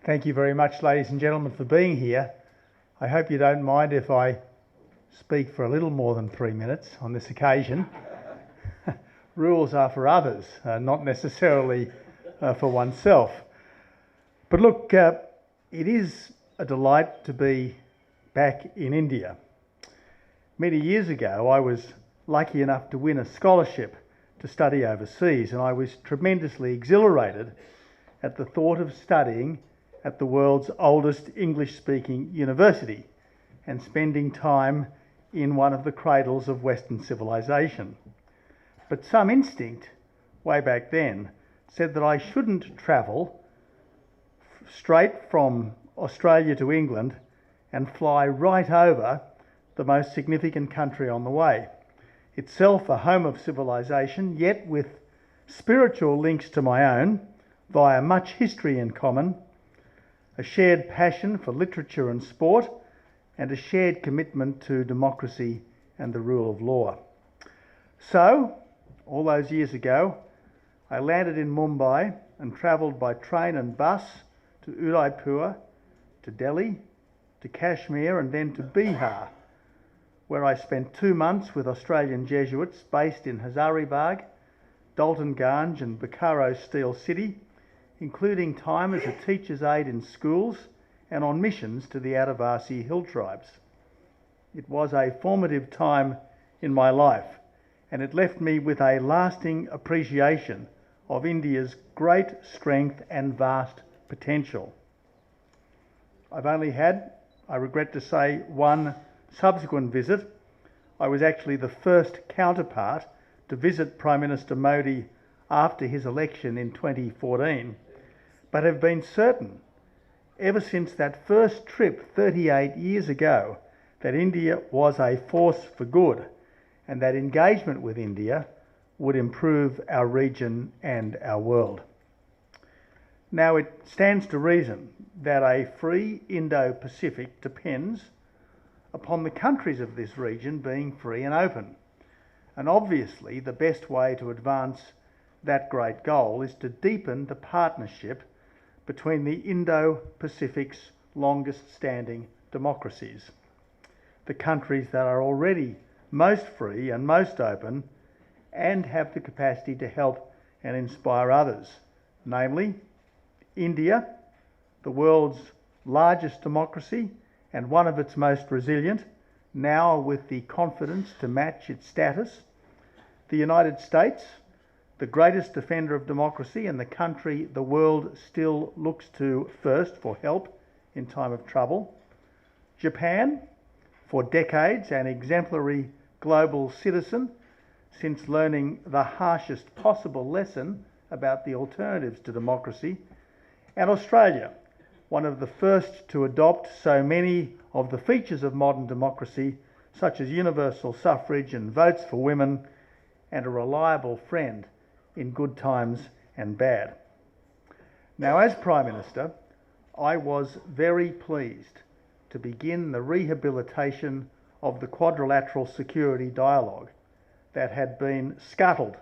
Thank you very much, ladies and gentlemen, for being here. I hope you don't mind if I speak for a little more than 3 minutes on this occasion. Rules are for others, not necessarily for oneself. But look, it is a delight to be back in India. Many years ago, I was lucky enough to win a scholarship to study overseas, and I was tremendously exhilarated at the thought of studying at the world's oldest English-speaking university and spending time in one of the cradles of Western civilization. But some instinct, way back then, said that I shouldn't travel straight from Australia to England and fly right over the most significant country on the way. Itself a home of civilization, yet with spiritual links to my own, via much history in common, a shared passion for literature and sport, and a shared commitment to democracy and the rule of law. So, all those years ago, I landed in Mumbai and travelled by train and bus to Udaipur, to Delhi, to Kashmir, and then to Bihar, where I spent 2 months with Australian Jesuits based in Hazaribagh, Daltonganj and Bokaro Steel City, including time as a teacher's aide in schools and on missions to the Adivasi hill tribes. It was a formative time in my life, and it left me with a lasting appreciation of India's great strength and vast potential. I've only had, I regret to say, one subsequent visit. I was actually the first counterpart to visit Prime Minister Modi after his election in 2014, but have been certain ever since that first trip 38 years ago that India was a force for good and that engagement with India would improve our region and our world. Now, it stands to reason that a free Indo-Pacific depends upon the countries of this region being free and open. And obviously, the best way to advance that great goal is to deepen the partnership between the Indo-Pacific's longest-standing democracies, the countries that are already most free and most open and have the capacity to help and inspire others, namely India, the world's largest democracy and one of its most resilient, now with the confidence to match its status, the United States, the greatest defender of democracy and the country the world still looks to first for help in time of trouble, Japan, for decades an exemplary global citizen since learning the harshest possible lesson about the alternatives to democracy, and Australia, one of the first to adopt so many of the features of modern democracy, such as universal suffrage and votes for women, and a reliable friend in good times and bad. Now, as Prime Minister, I was very pleased to begin the rehabilitation of the quadrilateral security dialogue that had been scuttled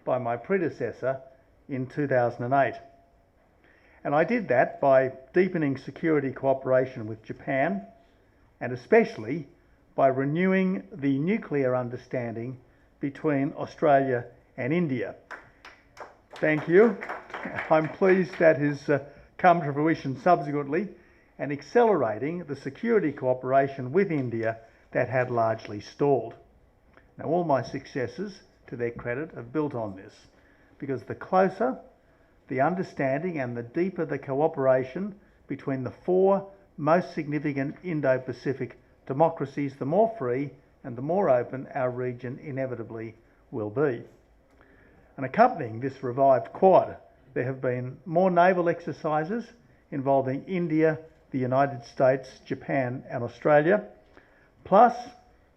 by my predecessor in 2008. And I did that by deepening security cooperation with Japan, and especially by renewing the nuclear understanding between Australia and India. Thank you. I'm pleased that has come to fruition subsequently, and accelerating the security cooperation with India that had largely stalled. Now, all my successes, to their credit, have built on this, because the closer the understanding and the deeper the cooperation between the four most significant Indo-Pacific democracies, the more free and the more open our region inevitably will be. And accompanying this revived Quad, there have been more naval exercises involving India, the United States, Japan and Australia, plus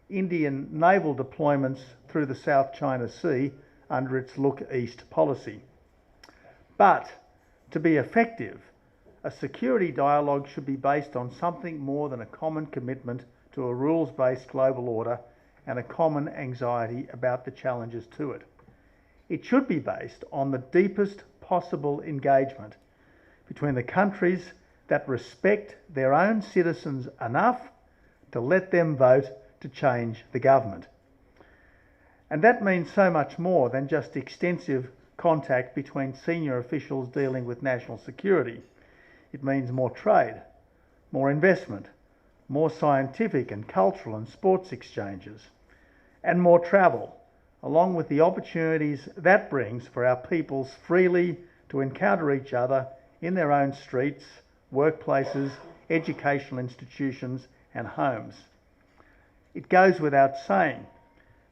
Indian naval deployments through the South China Sea under its Look East policy. But to be effective, a security dialogue should be based on something more than a common commitment to a rules-based global order and a common anxiety about the challenges to it. It should be based on the deepest possible engagement between the countries that respect their own citizens enough to let them vote to change the government. And that means so much more than just extensive contact between senior officials dealing with national security. It means more trade, more investment, more scientific and cultural and sports exchanges, and more travel, along with the opportunities that brings for our peoples freely to encounter each other in their own streets, workplaces, educational institutions and homes. It goes without saying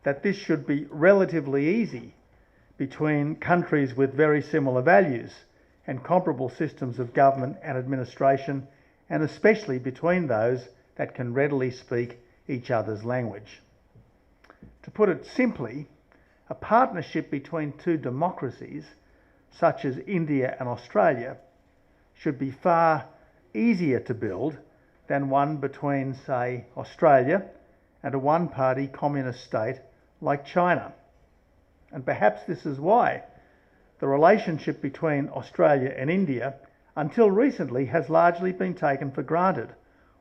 that this should be relatively easy between countries with very similar values and comparable systems of government and administration, and especially between those that can readily speak each other's language. To put it simply, a partnership between two democracies, such as India and Australia, should be far easier to build than one between, say, Australia and a one-party communist state like China. And perhaps this is why the relationship between Australia and India until recently has largely been taken for granted,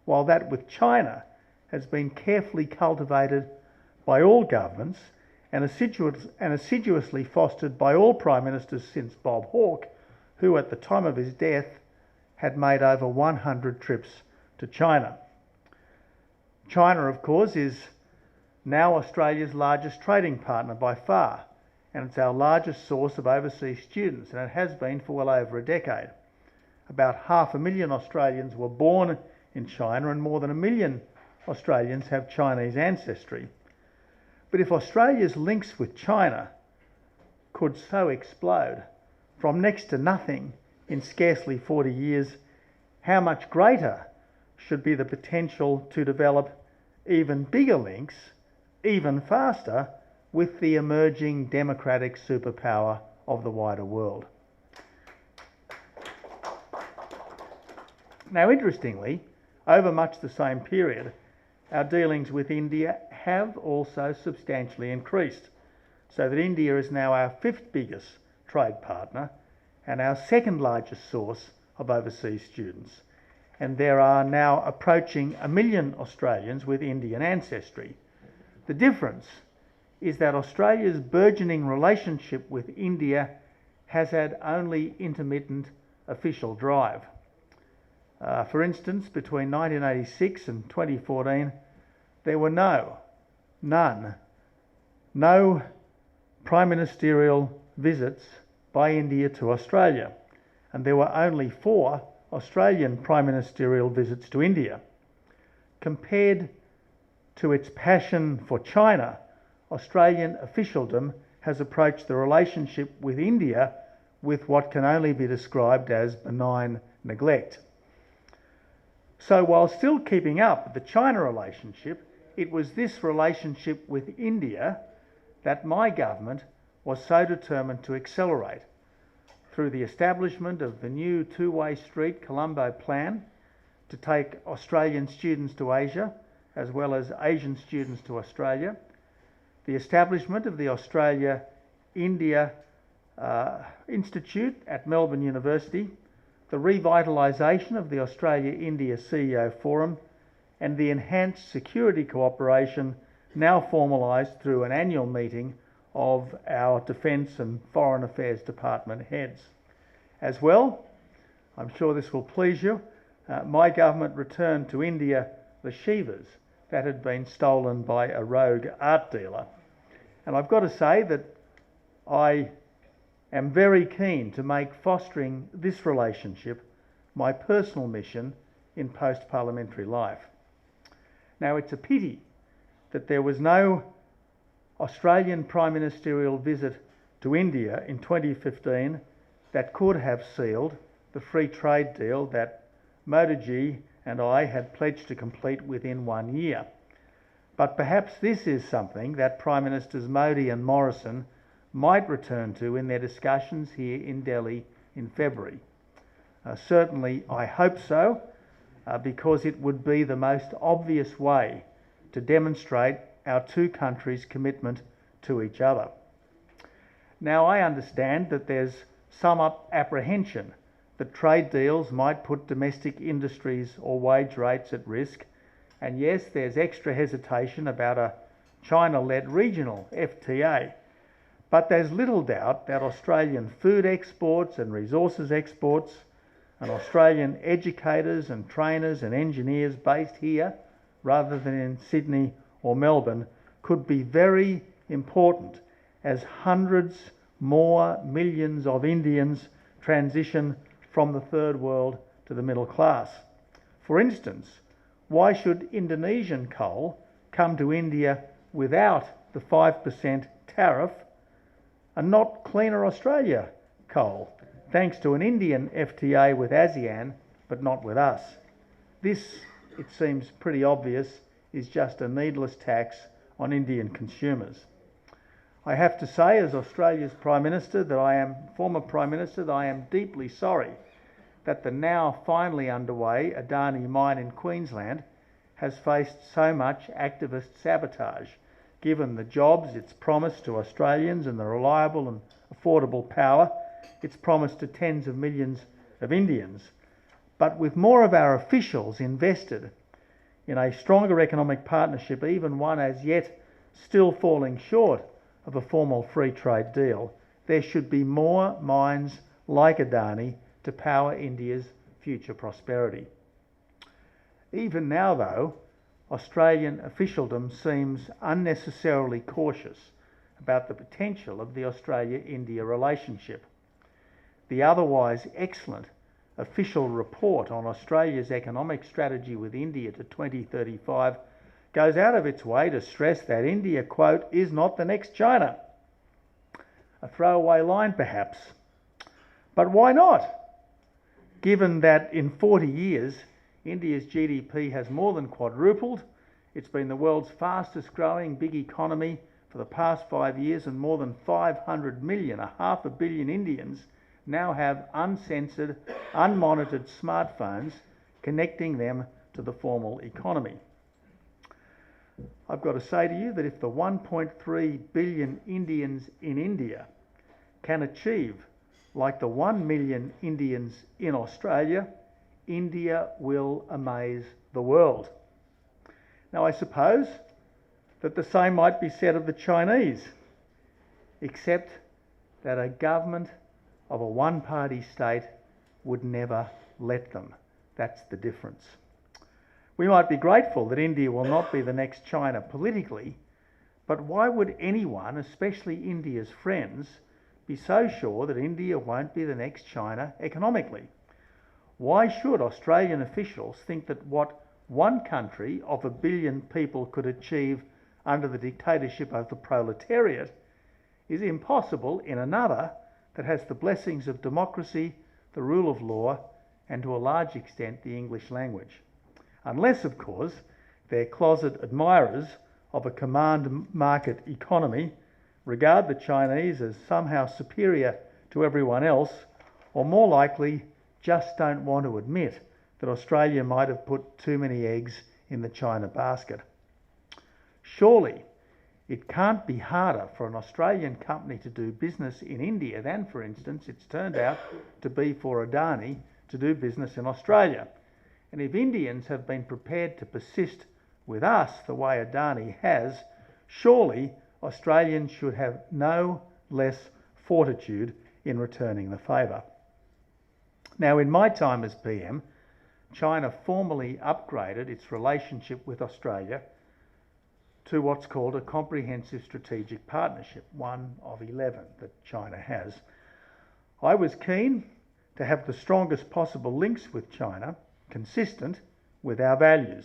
while that with China has been carefully cultivated by all governments and assiduously fostered by all prime ministers since Bob Hawke, who at the time of his death had made over 100 trips to China. China, of course, is now Australia's largest trading partner by far, and it's our largest source of overseas students, and it has been for well over a decade. About 500,000 Australians were born in China, and more than 1 million Australians have Chinese ancestry. But if Australia's links with China could so explode from next to nothing in scarcely 40 years, how much greater should be the potential to develop even bigger links, even faster, with the emerging democratic superpower of the wider world. Now, interestingly, over much the same period, our dealings with India have also substantially increased, so that India is now our 5th biggest trade partner and our 2nd largest source of overseas students. And there are now approaching 1 million Australians with Indian ancestry. The difference is that Australia's burgeoning relationship with India has had only intermittent official drive. For instance, between 1986 and 2014, there were no prime ministerial visits by India to Australia, and there were only 4 Australian prime ministerial visits to India. Compared to its passion for China, Australian officialdom has approached the relationship with India with what can only be described as benign neglect. So while still keeping up the China relationship, it was this relationship with India that my government was so determined to accelerate through the establishment of the new two-way street Colombo plan to take Australian students to Asia as well as Asian students to Australia, the establishment of the Australia-India Institute at Melbourne University, the revitalisation of the Australia-India CEO Forum, and the enhanced security cooperation now formalised through an annual meeting of our Defence and Foreign Affairs Department heads. As well, I'm sure this will please you, my government returned to India the Shivas that had been stolen by a rogue art dealer. And I've got to say that I am very keen to make fostering this relationship my personal mission in post-parliamentary life. Now, it's a pity that there was no Australian Prime Ministerial visit to India in 2015 that could have sealed the free trade deal that Modi and I had pledged to complete within 1 year. But perhaps this is something that Prime Ministers Modi and Morrison might return to in their discussions here in Delhi in February. Certainly I hope so, because it would be the most obvious way to demonstrate our two countries' commitment to each other. Now, I understand that there's some apprehension that trade deals might put domestic industries or wage rates at risk. And yes, there's extra hesitation about a China-led regional FTA. But there's little doubt that Australian food exports and resources exports, and Australian educators and trainers and engineers based here rather than in Sydney or Melbourne could be very important as hundreds more millions of Indians transition from the third world to the middle class. For instance, why should Indonesian coal come to India without the 5% tariff and not cleaner Australia coal, thanks to an Indian FTA with ASEAN, but not with us? This, it seems pretty obvious, is just a needless tax on Indian consumers. I have to say, as Australia's former Prime Minister, that I am deeply sorry that the now finally underway Adani mine in Queensland has faced so much activist sabotage, given the jobs it's promised to Australians and the reliable and affordable power it's promised to tens of millions of Indians. But with more of our officials invested in a stronger economic partnership, even one as yet still falling short of a formal free trade deal, there should be more mines like Adani to power India's future prosperity. Even now, though, Australian officialdom seems unnecessarily cautious about the potential of the Australia-India relationship. The otherwise excellent official report on Australia's economic strategy with India to 2035 goes out of its way to stress that India, quote, is not the next China. A throwaway line, perhaps. But why not? Given that in 40 years, India's GDP has more than quadrupled, it's been the world's fastest growing big economy for the past 5 years, and more than 500 million, a half a billion Indians, now have uncensored, unmonitored smartphones connecting them to the formal economy. I've got to say to you that if the 1.3 billion Indians in India can achieve like the 1 million Indians in Australia, India will amaze the world. Now, I suppose that the same might be said of the Chinese, except that a government of a one-party state would never let them. That's the difference. We might be grateful that India will not be the next China politically, but why would anyone, especially India's friends, be so sure that India won't be the next China economically? Why should Australian officials think that what one country of 1 billion people could achieve under the dictatorship of the proletariat is impossible in another that has the blessings of democracy, the rule of law, and to a large extent the English language? Unless, of course, they're closet admirers of a command market economy, regard the Chinese as somehow superior to everyone else, or more likely, just don't want to admit that Australia might have put too many eggs in the China basket. Surely, it can't be harder for an Australian company to do business in India than, for instance, it's turned out to be for Adani to do business in Australia. And if Indians have been prepared to persist with us the way Adani has, surely Australians should have no less fortitude in returning the favour. Now, in my time as PM, China formally upgraded its relationship with Australia to what's called a comprehensive strategic partnership, one of 11 that China has. I was keen to have the strongest possible links with China, consistent with our values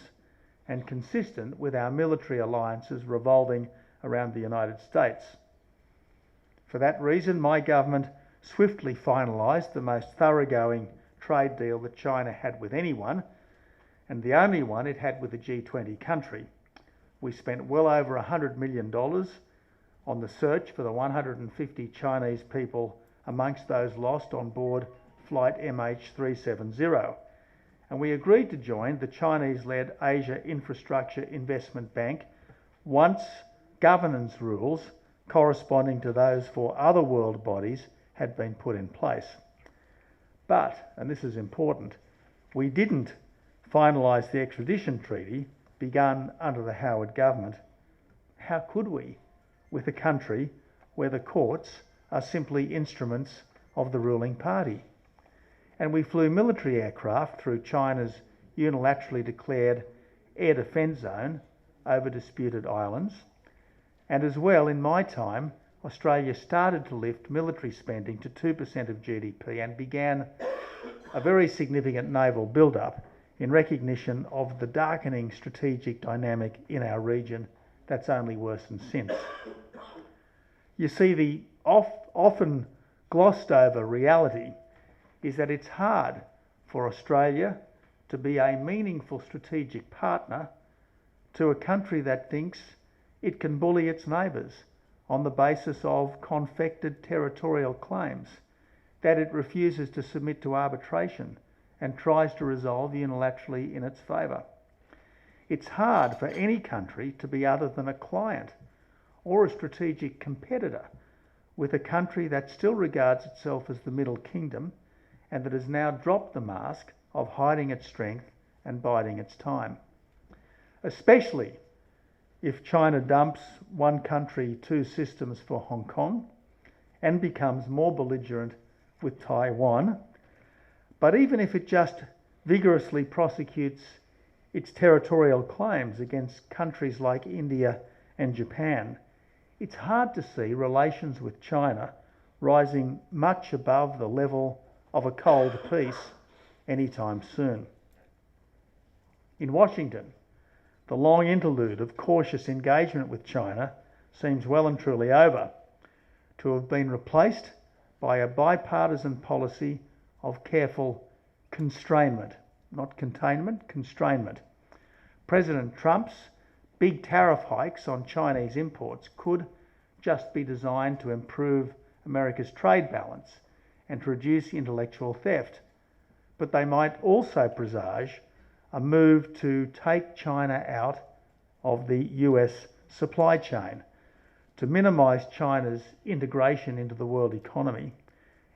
and consistent with our military alliances revolving around the United States. For that reason, my government swiftly finalised the most thoroughgoing trade deal that China had with anyone, and the only one it had with a G20 country. We spent well over $100 million on the search for the 150 Chinese people amongst those lost on board flight MH370. And we agreed to join the Chinese-led Asia Infrastructure Investment Bank once governance rules corresponding to those for other world bodies had been put in place. But, and this is important, we didn't finalise the extradition treaty begun under the Howard government. How could we, with a country where the courts are simply instruments of the ruling party? And we flew military aircraft through China's unilaterally declared air defence zone over disputed islands. And as well, in my time, Australia started to lift military spending to 2% of GDP and began a very significant naval build-up in recognition of the darkening strategic dynamic in our region that's only worsened since. You see, the often glossed over reality is that it's hard for Australia to be a meaningful strategic partner to a country that thinks it can bully its neighbours on the basis of confected territorial claims, that it refuses to submit to arbitration and tries to resolve unilaterally in its favour. It's hard for any country to be other than a client or a strategic competitor with a country that still regards itself as the Middle Kingdom and that has now dropped the mask of hiding its strength and biding its time. Especially if China dumps one country, two systems for Hong Kong and becomes more belligerent with Taiwan. But even if it just vigorously prosecutes its territorial claims against countries like India and Japan, it's hard to see relations with China rising much above the level of a cold peace anytime soon. In Washington, the long interlude of cautious engagement with China seems well and truly over, to have been replaced by a bipartisan policy of careful constrainment, not containment, constrainment. President Trump's big tariff hikes on Chinese imports could just be designed to improve America's trade balance and to reduce intellectual theft, but they might also presage a move to take China out of the US supply chain, to minimise China's integration into the world economy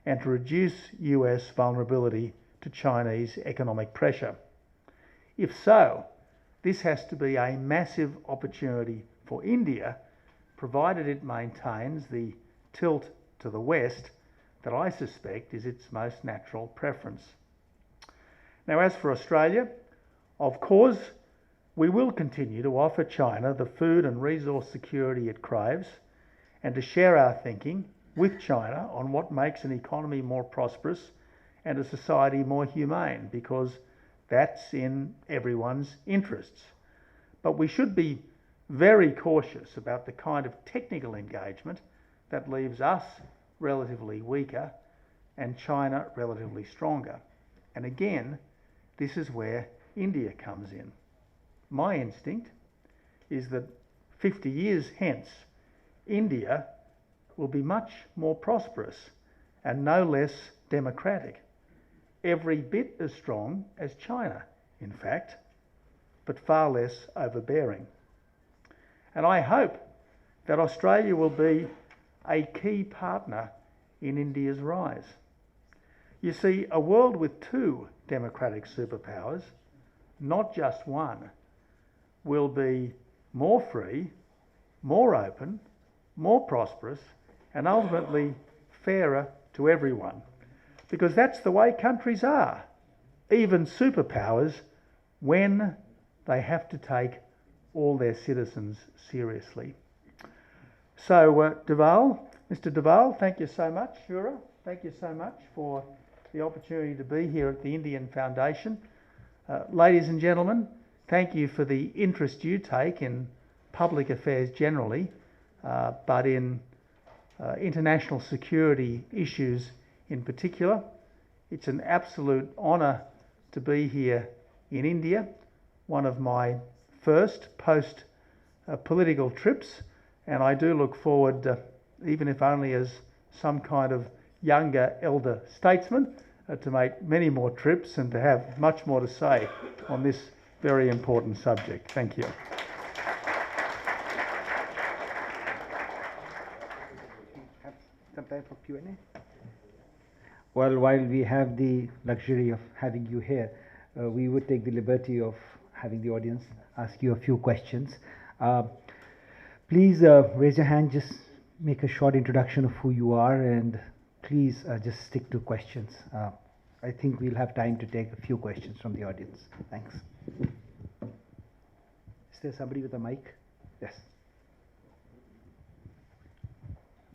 and to reduce US vulnerability to Chinese economic pressure. If so, this has to be a massive opportunity for India, provided it maintains the tilt to the west that I suspect is its most natural preference. Now, as for Australia, of course, we will continue to offer China the food and resource security it craves and to share our thinking with China on what makes an economy more prosperous and a society more humane, because that's in everyone's interests. But we should be very cautious about the kind of technical engagement that leaves us relatively weaker and China relatively stronger. And again, this is where India comes in. My instinct is that 50 years hence, India will be much more prosperous and no less democratic, every bit as strong as China, in fact, but far less overbearing. And I hope that Australia will be a key partner in India's rise. You see, a world with two democratic superpowers, not just one, will be more free, more open, more prosperous, and ultimately fairer to everyone. Because that's the way countries are, even superpowers, when they have to take all their citizens seriously. So, Mr. Deval, thank you so much. Shura, thank you so much for the opportunity to be here at the Indian Foundation. Ladies and gentlemen, thank you for the interest you take in public affairs generally, but in international security issues in particular. It's an absolute honour to be here in India, one of my first post-political trips, and I do look forward, even if only as some kind of younger elder statesman, to make many more trips and to have much more to say on this very important subject. Thank you. Have some time for Q&A? Well, while we have the luxury of having you here, we would take the liberty of having the audience ask you a few questions. Uh, Please raise your hand, just make a short introduction of who you are, and please just stick to questions. I think we'll have time to take a few questions from the audience. Thanks. Is there somebody with a mic? Yes.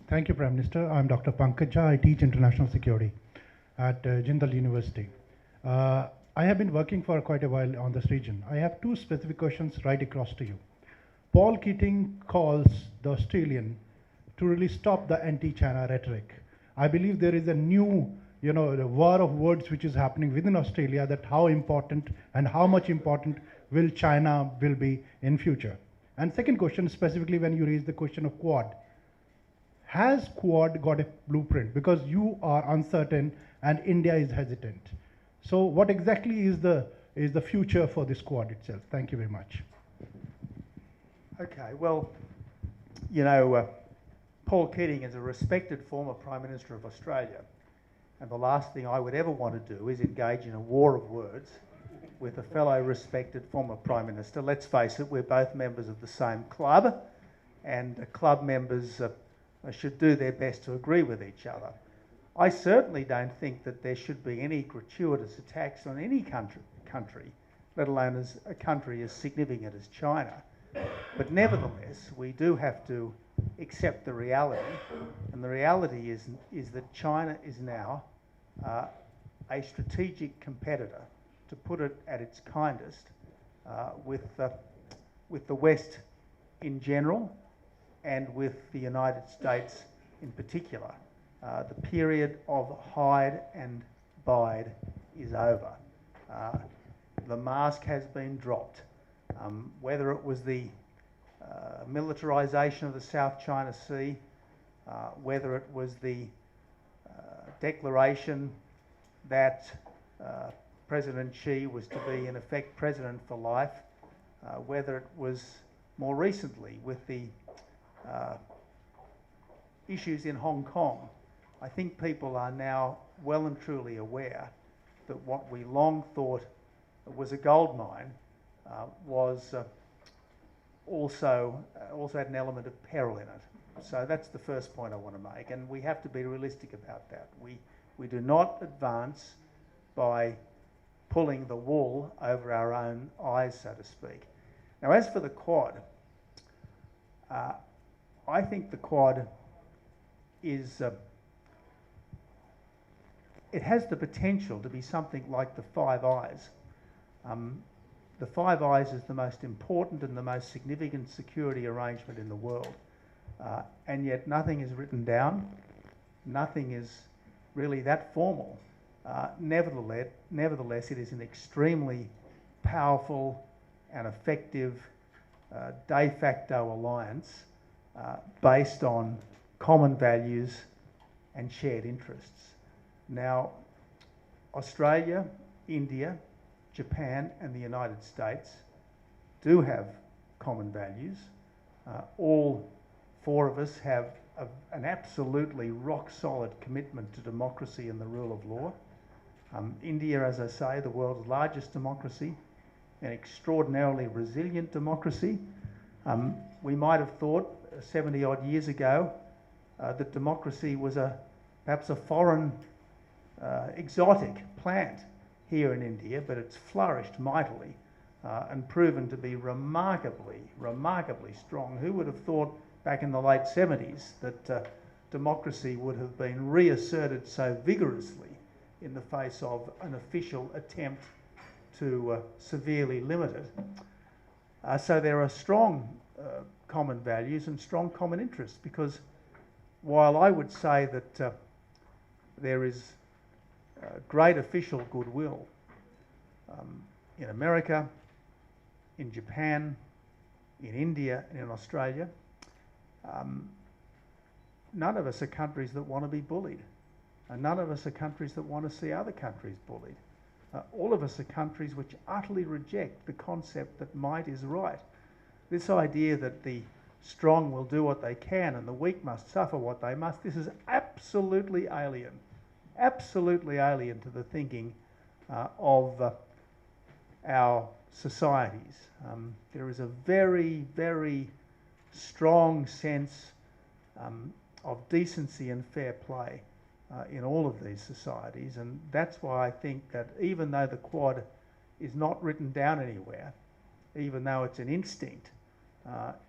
Thank you, Prime Minister. I'm Dr. Pankaj Jha. I teach international security at Jindal University. I have been working for quite a while on this region. I have two specific questions right across to you. Paul Keating calls the Australian to really stop the anti-China rhetoric. I believe there is a new, the war of words which is happening within Australia, that how important and how much important will China will be in future. And second question, specifically when you raise the question of Quad. Has Quad got a blueprint? Because you are uncertain and India is hesitant. So what exactly is the future for this Quad itself? Thank you very much. Okay, well, Paul Keating is a respected former Prime Minister of Australia, and the last thing I would ever want to do is engage in a war of words with a fellow respected former Prime Minister. Let's face it, we're both members of the same club, and club members should do their best to agree with each other. I certainly don't think that there should be any gratuitous attacks on any country, let alone as a country as significant as China. But nevertheless, we do have to accept the reality, and the reality is that China is now a strategic competitor, to put it at its kindest, with the West in general and with the United States in particular. The period of hide and bide is over. The mask has been dropped. Whether it was the militarisation of the South China Sea, whether it was the declaration that President Shri was to be in effect president for life, whether it was more recently with the issues in Hong Kong, I think people are now well and truly aware that what we long thought was a gold mine was also had an element of peril in it. So that's the first point I want to make, and we have to be realistic about that. We do not advance by pulling the wool over our own eyes, so to speak. Now, as for the Quad, I think the Quad is it has the potential to be something like the Five Eyes. The Five Eyes is the most important and the most significant security arrangement in the world, and yet nothing is written down, nothing is really that formal. Nevertheless, it is an extremely powerful and effective de facto alliance based on common values and shared interests. Now, Australia, India, Japan and the United States do have common values. All four of us have an absolutely rock-solid commitment to democracy and the rule of law. India, as I say, the world's largest democracy, an extraordinarily resilient democracy. We might have thought 70-odd years ago that democracy was perhaps a foreign exotic plant here in India, but it's flourished mightily and proven to be remarkably strong. Who would have thought back in the late 70s that democracy would have been reasserted so vigorously in the face of an official attempt to severely limit it? So there are strong common values and strong common interests, because while I would say that there is great official goodwill in America, in Japan, in India and in Australia, none of us are countries that want to be bullied, and none of us are countries that want to see other countries bullied. All of us are countries which utterly reject the concept that might is right. This idea that the strong will do what they can and the weak must suffer what they must, this is absolutely alien absolutely alien to the thinking of our societies. There is a very, very strong sense of decency and fair play in all of these societies, and that's why I think that even though the Quad is not written down anywhere, even though it's an instinct,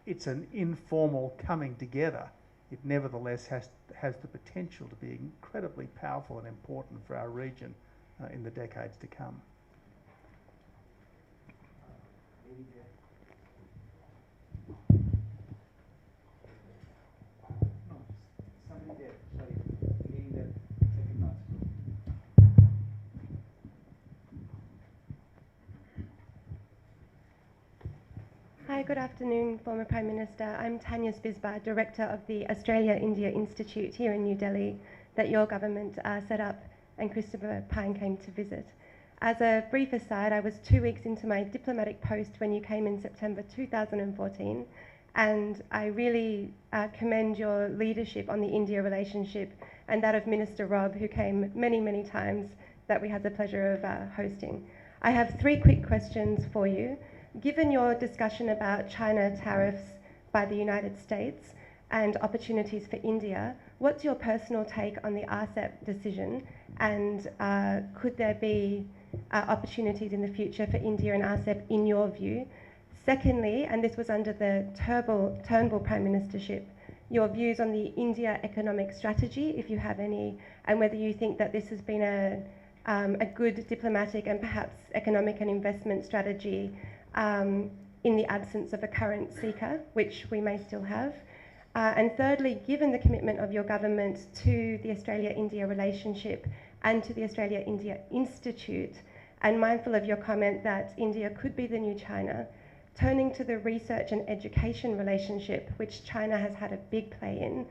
it's an informal coming together, it nevertheless has the potential to be incredibly powerful and important for our region in the decades to come. Hi, good afternoon, former Prime Minister. I'm Tanya Spisbar, Director of the Australia-India Institute here in New Delhi that your government set up and Christopher Pyne came to visit. As a brief aside, I was 2 weeks into my diplomatic post when you came in September 2014, and I really commend your leadership on the India relationship and that of Minister Rob, who came many, many times that we had the pleasure of hosting. I have 3 quick questions for you. Given your discussion about China tariffs by the United States and opportunities for India, what's your personal take on the RCEP decision, and could there be opportunities in the future for India and RCEP in your view? Secondly, and this was under the Turnbull Prime Ministership, your views on the India economic strategy, if you have any, and whether you think that this has been a good diplomatic and perhaps economic and investment strategy in the absence of a current seeker, which we may still have. And thirdly, given the commitment of your government to the Australia-India relationship and to the Australia-India Institute, and mindful of your comment that India could be the new China, turning to the research and education relationship, which China has had a big play in,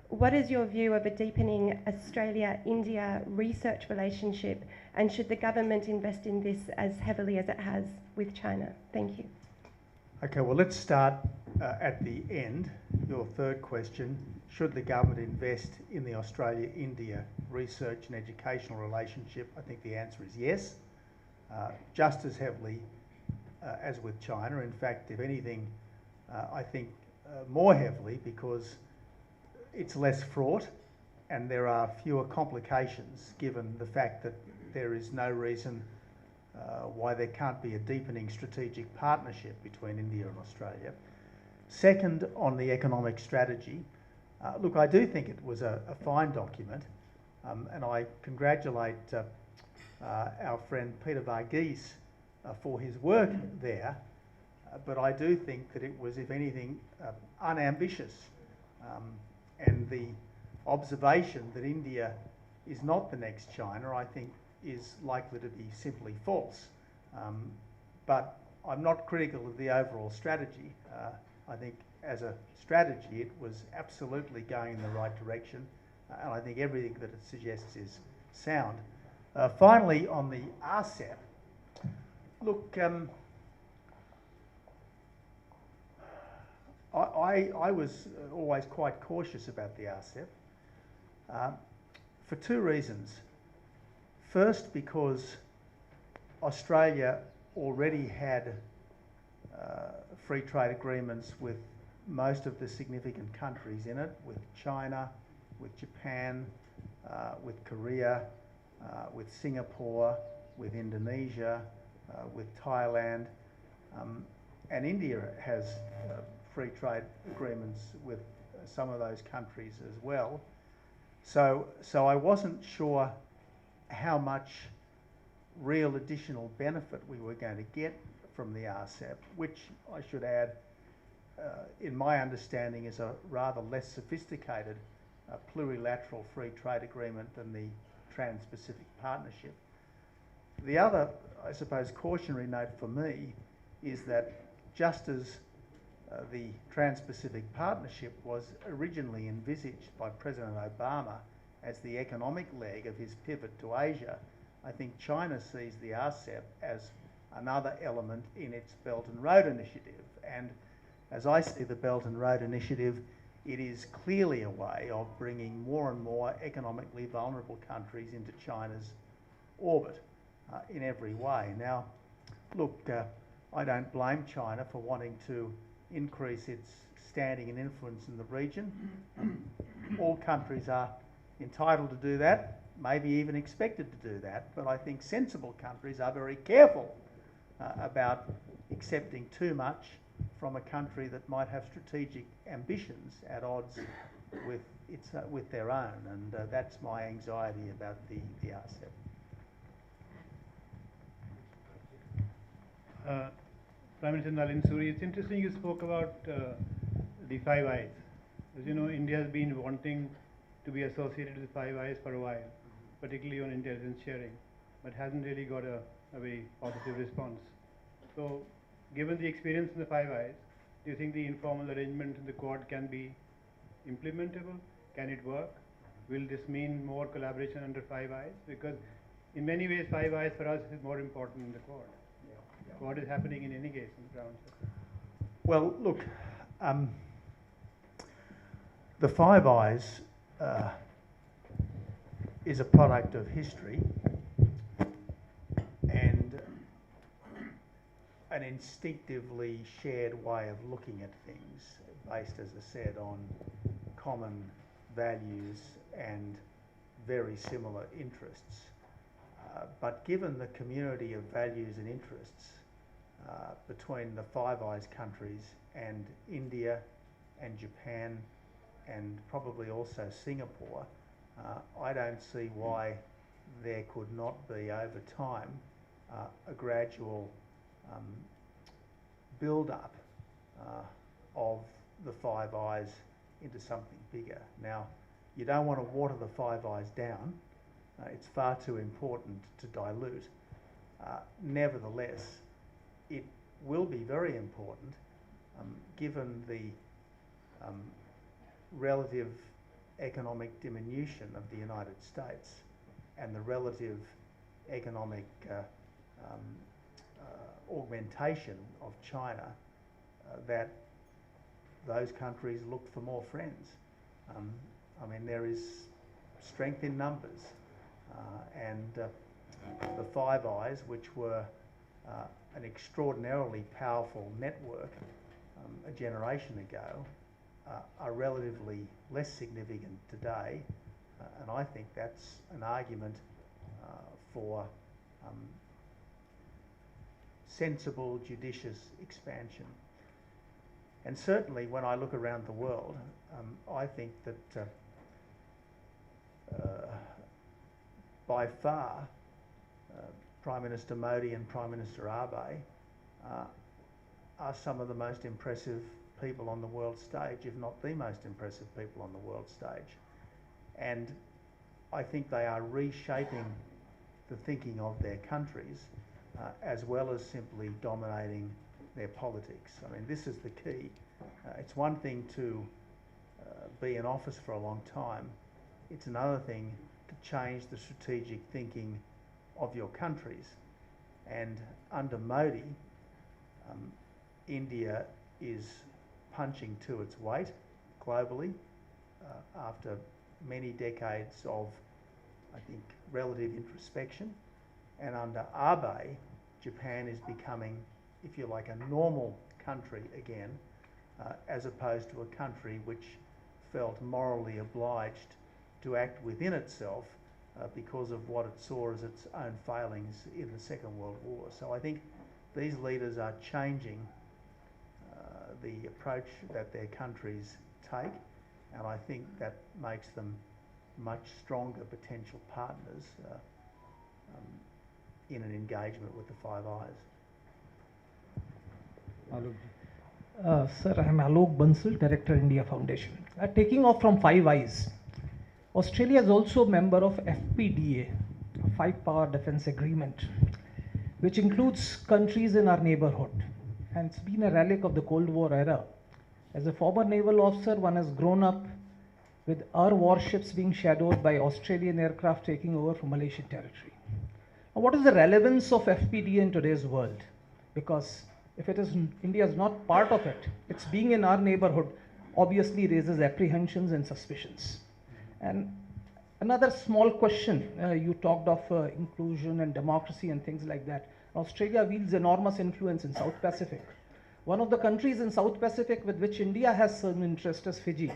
what is your view of a deepening Australia-India research relationship, and should the government invest in this as heavily as it has with China? Thank you. Okay, well, let's start at the end. Your third question, should the government invest in the Australia-India research and educational relationship? I think the answer is yes, just as heavily as with China. In fact, if anything, I think more heavily, because it's less fraught and there are fewer complications, given the fact that there is no reason why there can't be a deepening strategic partnership between India and Australia. Second, on the economic strategy, look, I do think it was a fine document, and I congratulate our friend Peter Varghese for his work there, but I do think that it was, if anything, unambitious. And the observation that India is not the next China, I think, is likely to be simply false. But I'm not critical of the overall strategy. I think as a strategy it was absolutely going in the right direction, and I think everything that it suggests is sound. Finally, on the RCEP, look, I was always quite cautious about the RCEP for 2 reasons. First, because Australia already had free trade agreements with most of the significant countries in it, with China, with Japan, with Korea, with Singapore, with Indonesia, with Thailand, and India has free trade agreements with some of those countries as well. So I wasn't sure how much real additional benefit we were going to get from the RCEP, which I should add, in my understanding, is a rather less sophisticated plurilateral free trade agreement than the Trans-Pacific Partnership. The other, I suppose, cautionary note for me is that just as the Trans-Pacific Partnership was originally envisaged by President Obama as the economic leg of his pivot to Asia, I think China sees the RCEP as another element in its Belt and Road Initiative. And as I see the Belt and Road Initiative, it is clearly a way of bringing more and more economically vulnerable countries into China's orbit in every way. Now, look, I don't blame China for wanting to increase its standing and influence in the region. All countries are entitled to do that, maybe even expected to do that, but I think sensible countries are very careful about accepting too much from a country that might have strategic ambitions at odds with their own, and that's my anxiety about the RCEP. Prime Minister Nalin Suri, it's interesting you spoke about the Five Eyes. As you know, India has been wanting to be associated with Five Eyes for a while, particularly on intelligence sharing, but hasn't really got a very positive response. So, given the experience in the Five Eyes, do you think the informal arrangement in the Quad can be implementable? Can it work? Will this mean more collaboration under Five Eyes? Because in many ways, Five Eyes for us is more important than the Quad. Quad is happening in any case in the ground. Well, look, the Five Eyes is a product of history and an instinctively shared way of looking at things, based, as I said, on common values and very similar interests. But given the community of values and interests between the Five Eyes countries and India and Japan and probably also Singapore, I don't see why there could not be over time a gradual build-up of the Five Eyes into something bigger. Now, you don't want to water the Five Eyes down. It's far too important to dilute. Nevertheless, it will be very important given the relative economic diminution of the United States and the relative economic augmentation of China, that those countries look for more friends. I mean, there is strength in numbers, and the Five Eyes, which were an extraordinarily powerful network a generation ago, are relatively less significant today, and I think that's an argument for sensible, judicious expansion. And certainly when I look around the world, I think that by far Prime Minister Modi and Prime Minister Abbott are some of the most impressive people on the world stage, if not the most impressive people on the world stage. And I think they are reshaping the thinking of their countries as well as simply dominating their politics. I mean, this is the key. It's one thing to be in office for a long time. It's another thing to change the strategic thinking of your countries. And under Modi, India is punching to its weight globally after many decades of, I think, relative introspection. And under Abe, Japan is becoming, if you like, a normal country again, as opposed to a country which felt morally obliged to act within itself because of what it saw as its own failings in the Second World War. So I think these leaders are changing the approach that their countries take, and I think that makes them much stronger potential partners in an engagement with the Five Eyes. Sir, I am Alok Bansal, Director, India Foundation. Taking off from Five Eyes, Australia is also a member of FPDA, a Five-Power Defence Agreement, which includes countries in our neighbourhood. And it's been a relic of the Cold War era. As a former naval officer, one has grown up with our warships being shadowed by Australian aircraft taking over from Malaysian territory. Now, what is the relevance of FPDA in today's world? Because if India is not part of it, it's being in our neighborhood, obviously raises apprehensions and suspicions. And another small question, you talked of inclusion and democracy and things like that. Australia wields enormous influence in South Pacific. One of the countries in South Pacific with which India has some interest is Fiji.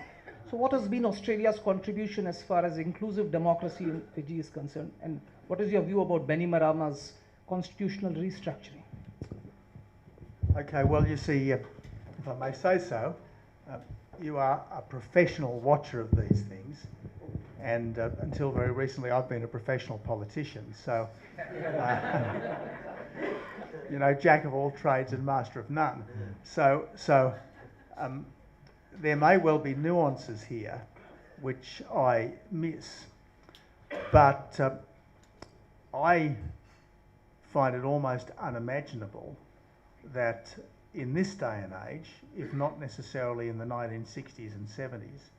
So what has been Australia's contribution as far as inclusive democracy in Fiji is concerned? And what is your view about Bainimarama's constitutional restructuring? Okay, well, you see, if I may say so, you are a professional watcher of these things, and until very recently I've been a professional politician, so you know, jack of all trades and master of none. So there may well be nuances here which I miss, but I find it almost unimaginable that in this day and age, if not necessarily in the 1960s and 70s,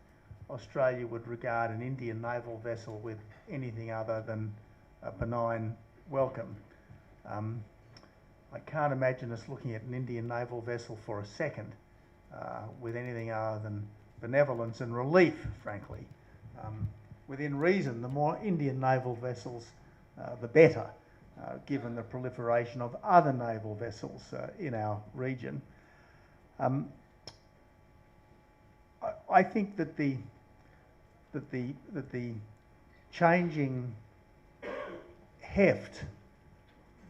Australia would regard an Indian naval vessel with anything other than a benign welcome. I can't imagine us looking at an Indian naval vessel for a second with anything other than benevolence and relief, frankly. Within reason, the more Indian naval vessels, the better, given the proliferation of other naval vessels in our region. I think that the changing heft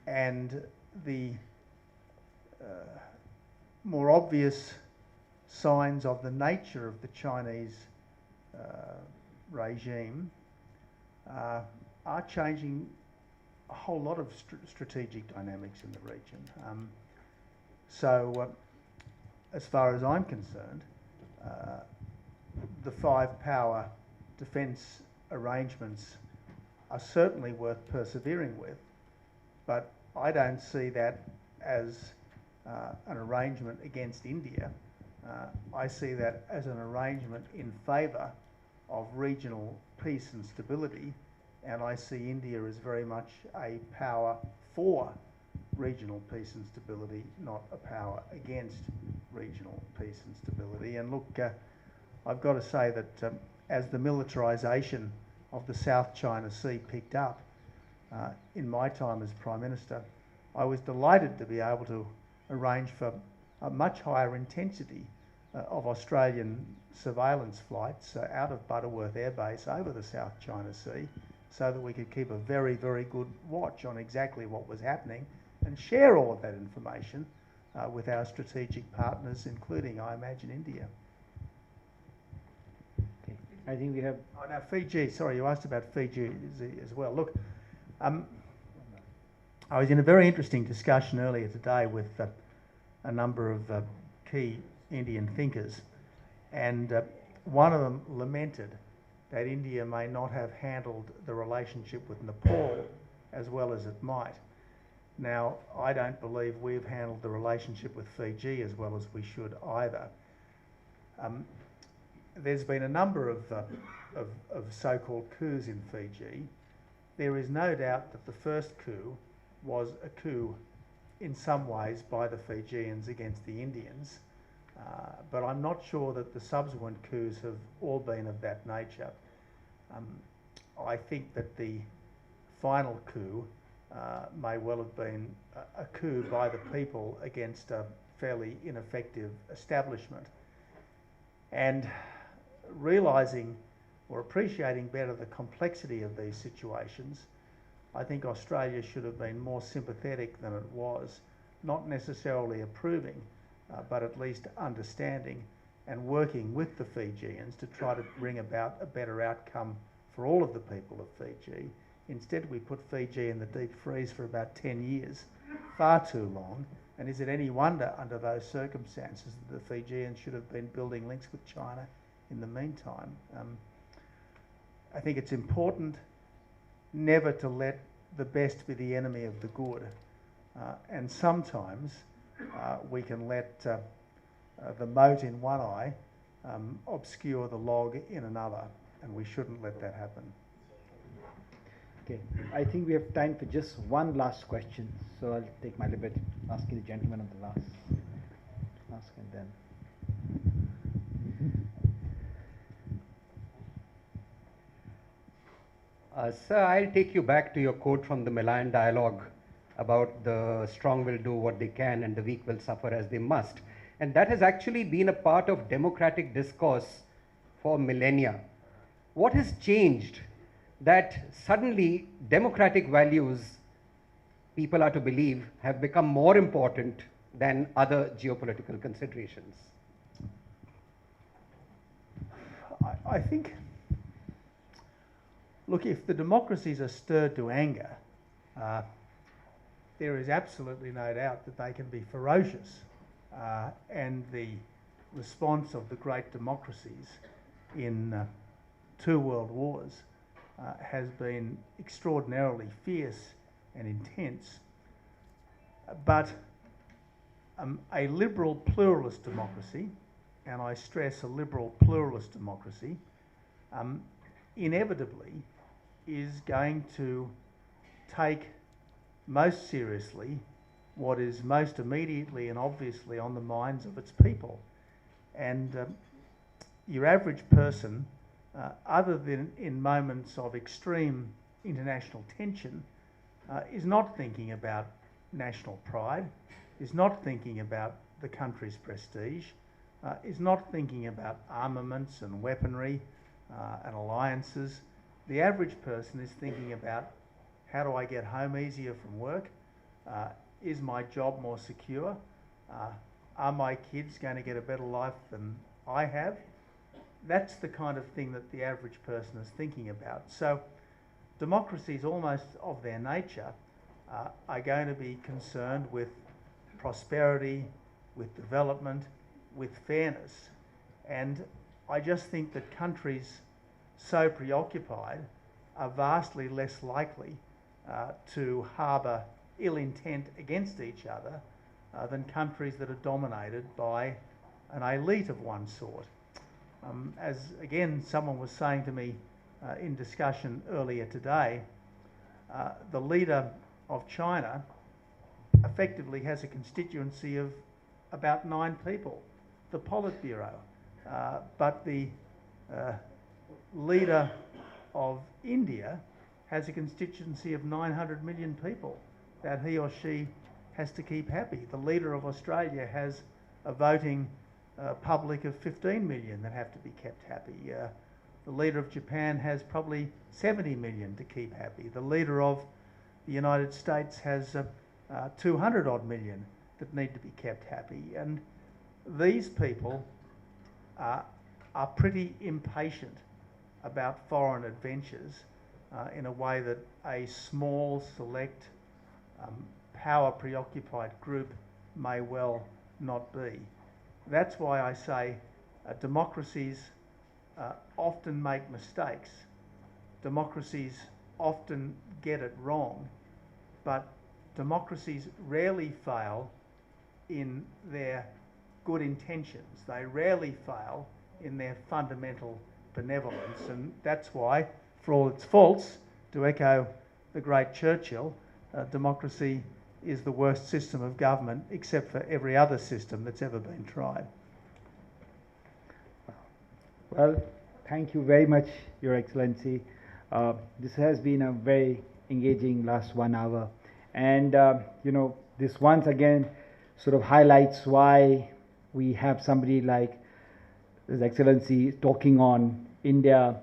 and the more obvious signs of the nature of the Chinese regime are changing a whole lot of strategic dynamics in the region. So as far as I'm concerned, the five-power defence arrangements are certainly worth persevering with, but I don't see that as an arrangement against India. I see that as an arrangement in favour of regional peace and stability, and I see India as very much a power for regional peace and stability, not a power against regional peace and stability. And look, I've got to say that as the militarisation of the South China Sea picked up in my time as Prime Minister, I was delighted to be able to arrange for a much higher intensity of Australian surveillance flights out of Butterworth Air Base over the South China Sea, so that we could keep a very, very good watch on exactly what was happening and share all of that information with our strategic partners, including, I imagine, India. Okay. I think we have... Oh, now Fiji, sorry, you asked about Fiji as well. Look, I was in a very interesting discussion earlier today with a number of key Indian thinkers, and one of them lamented that India may not have handled the relationship with Nepal as well as it might. Now, I don't believe we've handled the relationship with Fiji as well as we should either. There's been a number of so-called coups in Fiji. There is no doubt that the first coup was a coup in some ways by the Fijians against the Indians, but I'm not sure that the subsequent coups have all been of that nature. I think that the final coup may well have been a coup by the people against a fairly ineffective establishment. And realising or appreciating better the complexity of these situations, I think Australia should have been more sympathetic than it was, not necessarily approving, but at least understanding and working with the Fijians to try to bring about a better outcome for all of the people of Fiji. Instead, we put Fiji in the deep freeze for about 10 years, far too long, and is it any wonder under those circumstances that the Fijians should have been building links with China in the meantime? I think it's important never to let the best be the enemy of the good. And sometimes we can let the mote in one eye obscure the log in another, and we shouldn't let that happen. Okay, I think we have time for just one last question, so I'll take my liberty asking the gentleman on the last and then. Sir, I'll take you back to your quote from the Milan dialogue about the strong will do what they can and the weak will suffer as they must. And that has actually been a part of democratic discourse for millennia. What has changed that suddenly democratic values, people are to believe, have become more important than other geopolitical considerations? I think, look, if the democracies are stirred to anger, there is absolutely no doubt that they can be ferocious. And the response of the great democracies in 2 world wars has been extraordinarily fierce and intense. But a liberal pluralist democracy, and I stress a liberal pluralist democracy, inevitably is going to take most seriously what is most immediately and obviously on the minds of its people. And your average person, other than in moments of extreme international tension, is not thinking about national pride, is not thinking about the country's prestige, is not thinking about armaments and weaponry and alliances. The average person is thinking about, how do I get home easier from work? Is my job more secure? Are my kids going to get a better life than I have? That's the kind of thing that the average person is thinking about. So democracies, almost of their nature, are going to be concerned with prosperity, with development, with fairness. And I just think that countries so preoccupied are vastly less likely to harbour ill intent against each other than countries that are dominated by an elite of one sort. As again someone was saying to me in discussion earlier today, the leader of China effectively has a constituency of about 9 people, the Politburo, but the leader of India has a constituency of 900 million people that he or she has to keep happy. The leader of Australia has a voting public of 15 million that have to be kept happy. The leader of Japan has probably 70 million to keep happy. The leader of the United States has 200 odd million that need to be kept happy. And these people are pretty impatient about foreign adventures in a way that a small, select, power-preoccupied group may well not be. That's why I say democracies often make mistakes. Democracies often get it wrong, but democracies rarely fail in their good intentions. They rarely fail in their fundamental benevolence, and that's why, for all its faults, to echo the great Churchill, democracy is the worst system of government except for every other system that's ever been tried. Well, thank you very much, Your Excellency. This has been a very engaging last 1 hour. And, you know, this once again sort of highlights why we have somebody like His Excellency talking on India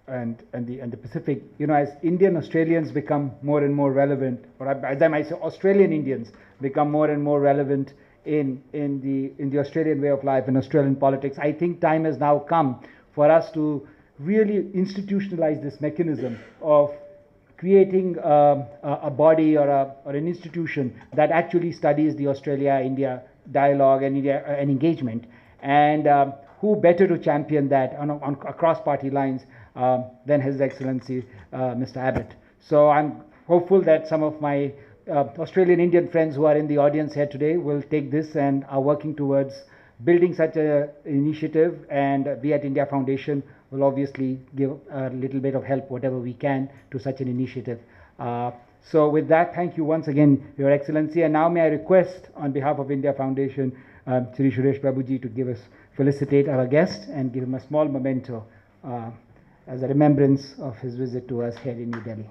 and the Pacific. You know, as Indian Australians become more and more relevant, or as I might say, Australian Indians become more and more relevant in the Australian way of life and Australian politics, I think time has now come for us to really institutionalize this mechanism of creating a body or an institution that actually studies the Australia-India dialogue and engagement. And who better to champion that on across party lines than His Excellency Mr. Abbott. So I'm hopeful that some of my Australian Indian friends who are in the audience here today will take this and are working towards building such an initiative, and we at India Foundation will obviously give a little bit of help, whatever we can, to such an initiative. So with that, thank you once again, Your Excellency. And now may I request, on behalf of India Foundation, Shri Suresh Prabhuji to felicitate our guest and give him a small memento as a remembrance of his visit to us here in New Delhi.